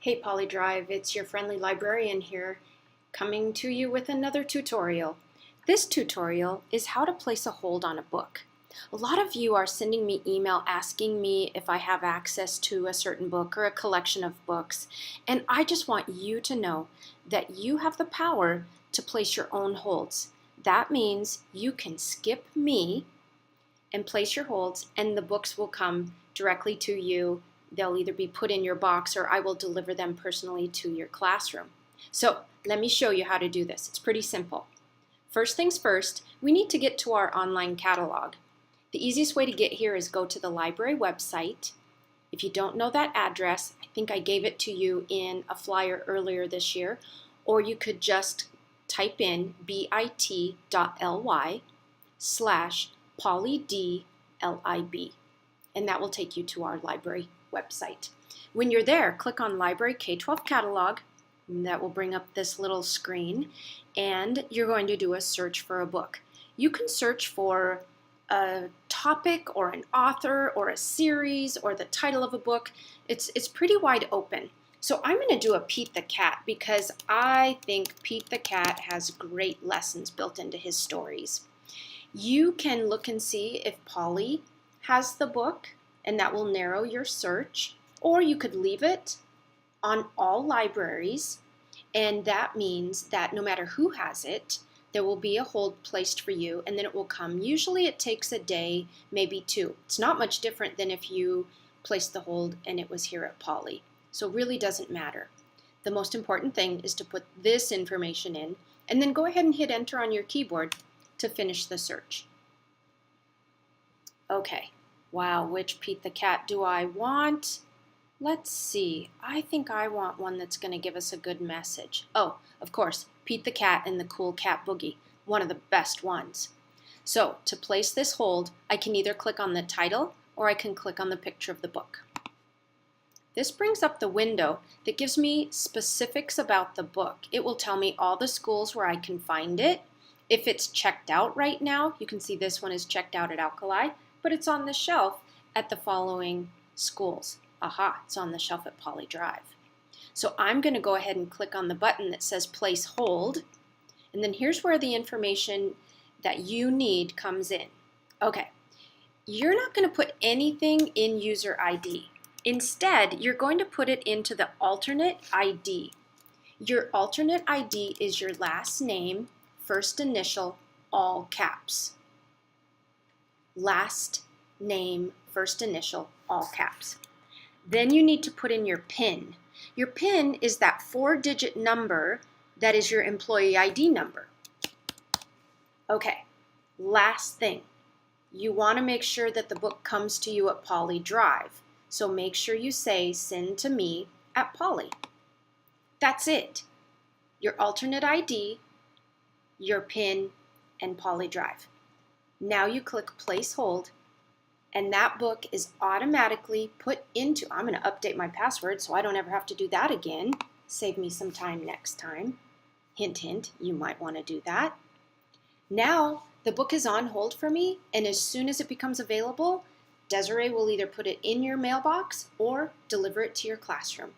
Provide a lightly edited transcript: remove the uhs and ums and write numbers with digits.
Hey PolyDrive, it's your friendly librarian here, coming to you with another tutorial. This tutorial is how to place a hold on a book. A lot of you are sending me email asking me if I have access to a certain book or a collection of books, and I just want you to know that you have the power to place your own holds. That means you can skip me and place your holds, and the books will come directly to you. They'll either be put in your box or I will deliver them personally to your classroom. So let me show you how to do this. It's pretty simple. First things first, we need to get to our online catalog. The easiest way to get here is go to the library website. If you don't know that address, I think I gave it to you in a flyer earlier this year, or you could just type in bit.ly/polydlib, and that will take you to our library website. When you're there, click on Library K-12 Catalog, and that will bring up this little screen, and you're going to do a search for a book. You can search for a topic or an author or a series or the title of a book. It's pretty wide open. So I'm going to do a Pete the Cat because I think Pete the Cat has great lessons built into his stories. You can look and see if Polly has the book, and that will narrow your search, or you could leave it on all libraries, and that means that no matter who has it, there will be a hold placed for you, and then it will come. Usually it takes a day, maybe two. It's not much different than if you placed the hold and it was here at Polly. So it really doesn't matter. The most important thing is to put this information in, and then go ahead and hit enter on your keyboard to finish the search. Okay. Wow, which Pete the Cat do I want? Let's see. I think I want one that's going to give us a good message. Oh, of course, Pete the Cat and the Cool Cat Boogie, one of the best ones. So, to place this hold, I can either click on the title or I can click on the picture of the book. This brings up the window that gives me specifics about the book. It will tell me all the schools where I can find it. If it's checked out right now, you can see this one is checked out at Alkali, but it's on the shelf at the following schools. Aha, it's on the shelf at PolyDrive. So I'm going to go ahead and click on the button that says place hold, and then here's where the information that you need comes in. Okay, you're not going to put anything in user ID. Instead, you're going to put it into the alternate ID. Your alternate ID is your last name, first initial, all caps. Last name, first initial, all caps. Then you need to put in your PIN. Your PIN is that 4-digit number that is your employee ID number. Okay, last thing. You want to make sure that the book comes to you at PolyDrive. So make sure you say send to me at Poly. That's it. Your alternate ID, your PIN, and PolyDrive. Now you click place hold, and that book is automatically put into, I'm going to update my password so I don't ever have to do that again. Save me some time next time. Hint, hint, you might want to do that. Now the book is on hold for me, and as soon as it becomes available, Desiree will either put it in your mailbox or deliver it to your classroom.